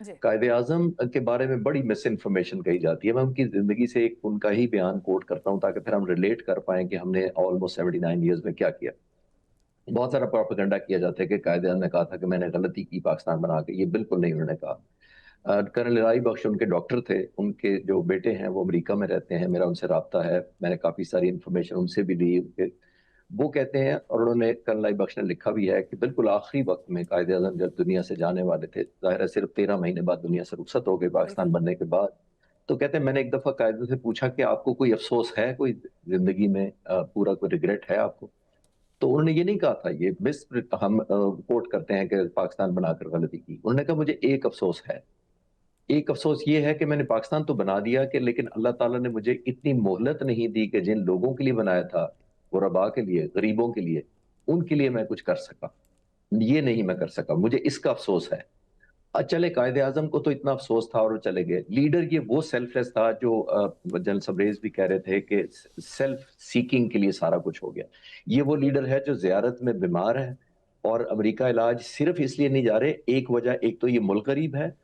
जी। कायदे आज़म के बारे में बड़ी मिस इन्फॉर्मेशन कही जाती है। मैं उनकी ज़िंदगी से एक उनका ही बयान कोट करता हूँ ताकि फिर हम रिलेट कर पाएँ कि हमने ऑलमोस्ट 79 ईयर्स में क्या किया। बहुत सारा प्रोपेगेंडा किया जाता है कि कायदे आज़म ने कहा था कि मैंने गलती की पाकिस्तान बना के, ये बिल्कुल नहीं उन्होंने कहा। कर्नल राई बख्श उनके डॉक्टर थे, उनके जो बेटे हैं वो अमेरिका में रहते हैं, मेरा उनसे राब्ता है, मैंने काफ़ी सारी इन्फॉर्मेशन उनसे भी ली। वो कहते हैं और उन्होंने कर्नल राई बख्श ने लिखा भी है कि बिल्कुल आखिरी वक़्त में कायदे-आज़म जब दुनिया से जाने वाले थे, ज़ाहिर है सिर्फ़ 13 महीने बाद दुनिया से रुखसत हो गए पाकिस्तान बिल्कुल। बनने के बाद। तो कहते हैं मैंने एक दफ़ा कायदे से पूछा कि आपको कोई अफ़सोस है, कोई ज़िंदगी में पूरा कोई रिग्रेट है आपको? तो उन्होंने ये नहीं कहा था, ये हम कोट करते हैं कि पाकिस्तान बनाकर गलती की। उन्होंने कहा मुझे एक अफ़सोस है। एक अफ़सोस ये है कि मैंने पाकिस्तान तो बना दिया कि लेकिन अल्लाह ताला ने मुझे इतनी मोहलत नहीं दी कि जिन लोगों के लिए बनाया था, गुरबा के लिए, गरीबों के लिए, उनके लिए मैं कुछ कर सका। ये नहीं मैं कर सका, मुझे इसका अफ़सोस है। चले कायदे-आज़म को तो इतना अफ़सोस था और वो चले गए। लीडर ये वो सेल्फलेस था जो जनरल सबरेज़ भी कह रहे थे कि सेल्फ सीकिंग के लिए सारा कुछ हो गया। ये वो लीडर है जो ज़ियारत में बीमार है और अमेरिका इलाज सिर्फ़ इसलिए नहीं जा रहे, एक वजह एक तो ये मुल्क गरीब है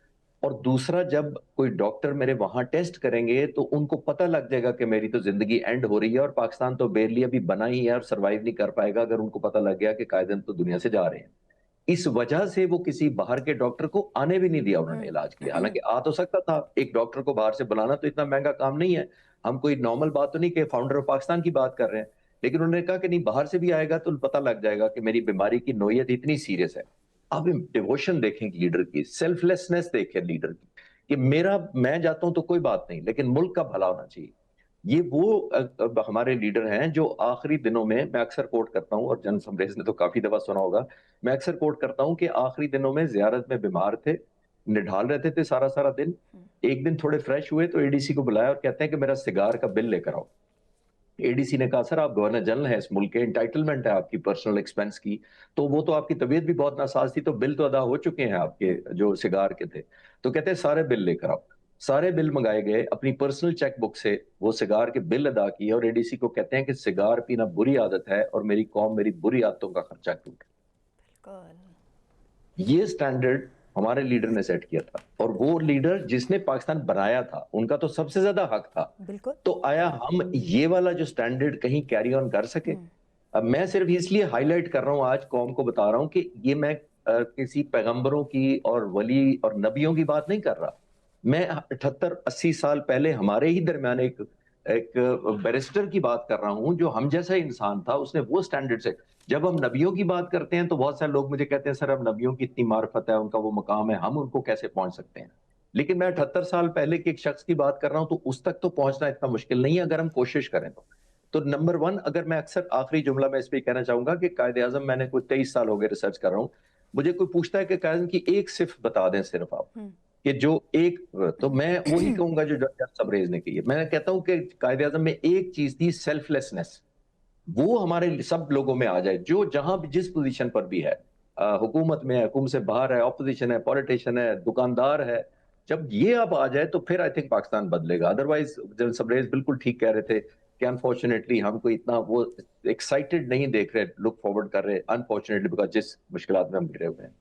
और दूसरा जब कोई डॉक्टर मेरे वहाँ टेस्ट करेंगे तो उनको पता लग जाएगा कि मेरी तो ज़िंदगी एंड हो रही है और पाकिस्तान तो बेरली अभी बना ही है और सर्वाइव नहीं कर पाएगा अगर उनको पता लग गया कि कायदे तो दुनिया से जा रहे हैं। इस वजह से वो किसी बाहर के डॉक्टर को आने भी नहीं दिया उन्होंने हुँ। इलाज के लिए। हालाँकि आ तो सकता था, एक डॉक्टर को बाहर से बुलाना तो इतना महँगा काम नहीं है। हम कोई नॉर्मल बात तो नहीं कि फाउंडर ऑफ पाकिस्तान की बात कर रहे हैं। लेकिन उन्होंने कहा कि नहीं बाहर से भी आएगा तो पता लग जाएगा कि मेरी बीमारी की नोयत इतनी सीरियस है। आप डिवोशन देखें लीडर की, सेल्फलेसनेस देखें लीडर की, कि मैं जाता हूँ तो कोई बात नहीं, लेकिन मुल्क का भला होना चाहिए। ये वो अब हमारे लीडर हैं जो आखिरी दिनों में मैं अक्सर कोट करता हूँ और जन समरेज़ ने तो काफ़ी दफ़ा सुना होगा। मैं अक्सर कोट करता हूँ कि आखिरी दिनों में ज़ियारत में बीमार थे, निढाल रहते थे सारा-सारा दिन। हुँ। एक दिन थोड़े फ्रेश हुए तो एडीसी को बुलाया और कहते हैं कि मेरा सिगार का बिल लेकर आओ। एडीसी ने कहा सर आप गवर्नर जनरल हैं इस मुल्क के, एंटाइटलमेंट है आपकी पर्सनल एक्सपेंस की, तो वो तो आपकी तबीयत भी बहुत नासाज़ थी तो बिल तो अदा हो चुके हैं आपके हुँ। जो सिगार के थे। तो कहते हैं सारे बिल लेकर आओ। सारे बिल मँगाए गए, अपनी पर्सनल चेक बुक से वो सिगार के बिल अदा किए और एडीसी को कहते हैं कि सिगार पीना बुरी आदत है और मेरी कौम मेरी बुरी आदतों का खर्चा क्यों उठाए? बिल्कुल। ये स्टैंडर्ड हमारे लीडर ने सेट किया था और वो लीडर जिसने पाकिस्तान बनाया था, उनका तो सबसे ज़्यादा हक था। बिल्कुल। तो आया हम ये वाला जो स्टैंडर्ड कहीं कैरी ऑन कर सके? हुँ। अब मैं सिर्फ़ इसलिए हाइलाइट कर रहा हूँ आज कौम को बता रहा हूँ कि ये मैं किसी पैगंबरों की और वली और नबियों की बात नहीं कर रहा। मैं 78-80 साल पहले हमारे ही दरमियान एक एक बैरिस्टर की बात कर रहा हूँ, जो हम जैसा इंसान था, उसने वो स्टैंडर्ड सेट। जब हम नबियों की बात करते हैं, तो बहुत सारे लोग मुझे कहते हैं, "सर, अब नबियों की इतनी मार्फत है, उनका वो मकाम है, हम उनको कैसे पहुँच सकते हैं?" लेकिन मैं 78 साल पहले के एक शख्स की बात कर रहा हूँ, तो उस तक तो पहुँचना इतना मुश्किल नहीं है, अगर हम कोशिश करें तो। तो नंबर 1 अगर मैं अक्सर आखिरी जुमला मैं इस पे कहना चाहूँगा कि कायदे-आज़म मैंने कोई 23 साल हो गए रिसर्च कर रहा हूँ। मुझे कोई पूछता है कि कायदे-आज़म की एक सिफ़त बता दें सिर्फ़ आप, हुँ। कि जो एक तो मैं वही कहूँगा जो जज सबरेज़ ने की है। मैं कहता हूँ कि कायदे-आज़म में एक चीज़ थी सेल्फलेसनेस। वो हमारे सब लोगों में आ जाए, जो जहाँ भी जिस पोज़ीशन पर भी है। हुकूमत में है, हुकूमत से बाहर है, ऑपोज़िशन है, पॉलिटिशियन है, दुकानदार है। जब ये अब आ जाए तो फिर आई थिंक पाकिस्तान बदलेगा। अदरवाइज़ जनरल सबरेज़ बिल्कुल ठीक कह रहे थे कि अनफॉर्च्यूनेटली हम कोई इतना वो एक्साइटेड नहीं देख रहे, लुक फॉरवर्ड कर रहे, अनफॉर्च्यूनेटली बिकॉज़ जिस मुश्किलात में हम घिरे हुए हैं।